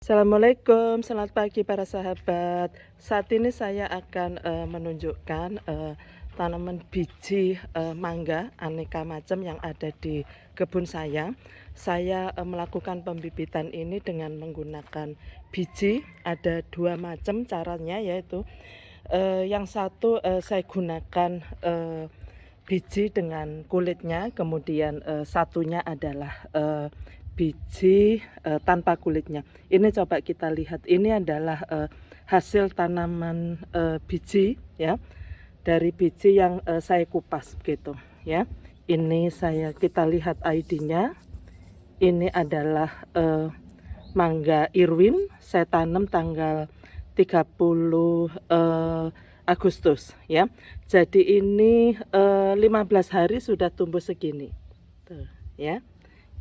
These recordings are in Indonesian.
Assalamualaikum, selamat pagi para sahabat. Saat ini saya akan menunjukkan tanaman biji mangga aneka macam yang ada di kebun saya. Saya melakukan pembibitan ini dengan menggunakan biji. Ada dua macam caranya, yaitu yang satu saya gunakan biji dengan kulitnya, kemudian satunya adalah biji tanpa kulitnya. Ini coba kita lihat, ini adalah hasil tanaman biji ya, dari biji yang saya kupas gitu ya. Ini kita lihat ID-nya. Ini adalah mangga Irwin. Saya tanam tanggal 30 Agustus ya. Jadi ini 15 hari sudah tumbuh segini. Tuh ya.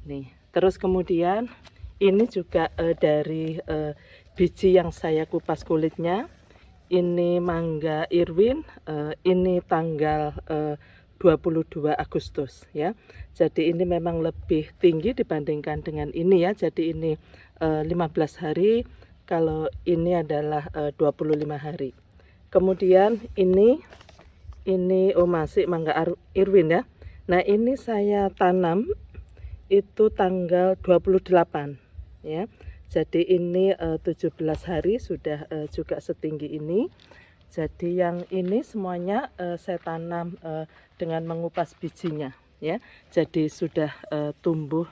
Nih. Terus kemudian ini juga dari biji yang saya kupas kulitnya. Ini mangga Irwin, ini tanggal 22 Agustus ya. Jadi ini memang lebih tinggi dibandingkan dengan ini ya. Jadi ini 15 hari, kalau ini adalah 25 hari. Kemudian ini masih mangga Irwin ya. Nah, ini saya tanam itu tanggal 28 ya. Jadi ini 17 hari sudah juga setinggi ini. Jadi yang ini semuanya saya tanam dengan mengupas bijinya ya. Jadi sudah tumbuh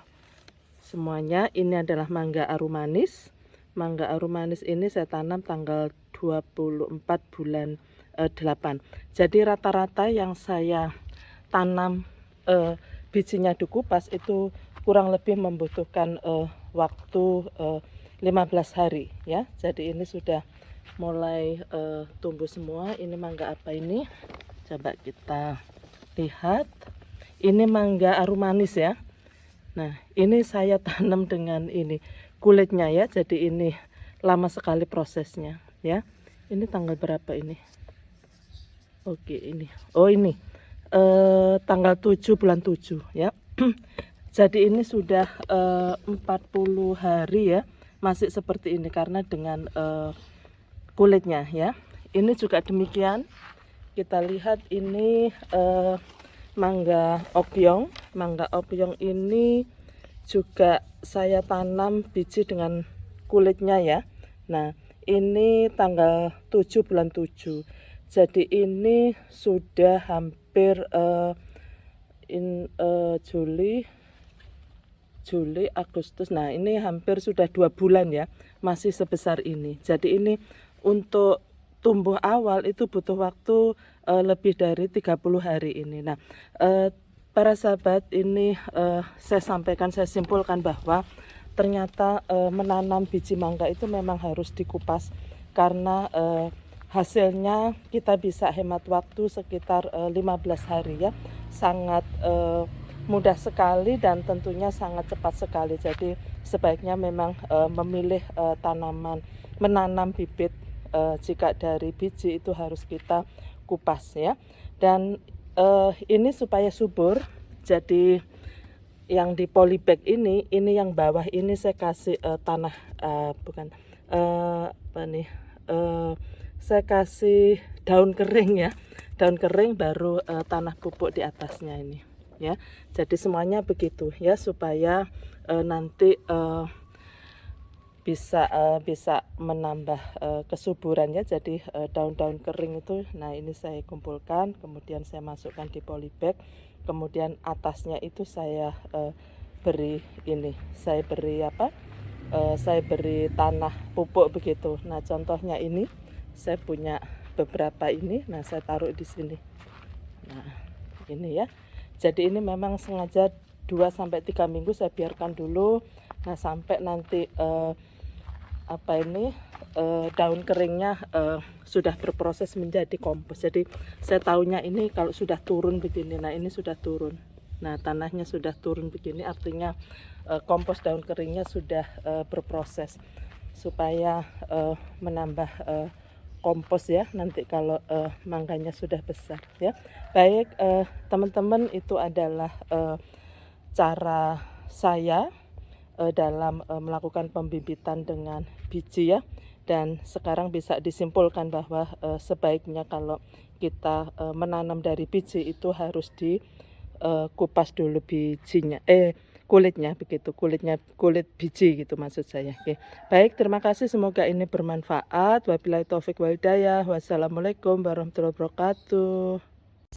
semuanya. Ini adalah mangga aromanis. Mangga aromanis ini saya tanam tanggal 24 bulan 8. Jadi rata-rata yang saya tanam bijinya dikupas itu kurang lebih membutuhkan waktu 15 hari ya. Jadi ini sudah mulai tumbuh semua. Ini mangga apa ini? Coba kita lihat. Ini mangga aromanis ya. Nah, ini saya tanam dengan ini kulitnya ya. Jadi ini lama sekali prosesnya ya. Ini tanggal berapa ini? Oke, ini. Oh, ini tanggal 7 bulan 7 ya. Jadi ini sudah 40 hari ya, masih seperti ini karena dengan kulitnya ya. Ini juga demikian. Kita lihat ini mangga okyong. Mangga okyong ini juga saya tanam biji dengan kulitnya ya. Nah, ini tanggal 7 bulan 7. Jadi ini sudah hampir Juli, Agustus. Nah, ini hampir sudah 2 bulan ya, masih sebesar ini. Jadi ini untuk tumbuh awal itu butuh waktu lebih dari 30 hari ini. Nah, para sahabat, ini saya simpulkan bahwa ternyata menanam biji mangga itu memang harus dikupas, karena hasilnya kita bisa hemat waktu sekitar 15 hari ya. Sangat mudah sekali dan tentunya sangat cepat sekali. Jadi sebaiknya memang memilih menanam bibit jika dari biji itu harus kita kupas ya. Dan ini supaya subur, jadi yang di polybag ini yang bawah ini saya kasih tanah saya kasih daun kering ya. Daun kering baru tanah pupuk di atasnya ini ya. Jadi semuanya begitu ya, supaya nanti bisa menambah kesuburan ya. Jadi daun-daun kering itu, nah ini saya kumpulkan, kemudian saya masukkan di polybag, kemudian atasnya itu saya beri tanah pupuk begitu. Nah, contohnya ini saya punya beberapa ini. Nah, saya taruh di sini. Nah, ini ya. Jadi ini memang sengaja 2-3 minggu saya biarkan dulu. Nah, sampai nanti daun keringnya sudah berproses menjadi kompos. Jadi saya tahunya ini kalau sudah turun begini. Nah, ini sudah turun. Nah, tanahnya sudah turun begini, artinya kompos daun keringnya sudah berproses supaya menambah kompos ya nanti kalau mangganya sudah besar ya. Baik teman-teman, itu adalah cara saya dalam melakukan pembibitan dengan biji ya. Dan sekarang bisa disimpulkan bahwa sebaiknya kalau kita menanam dari biji itu harus dikupas dulu bijinya, kulitnya begitu, kulit biji gitu maksud saya. Oke. Baik, terima kasih, semoga ini bermanfaat. Wabillahi taufik wal hidayah. Wassalamualaikum warahmatullahi wabarakatuh.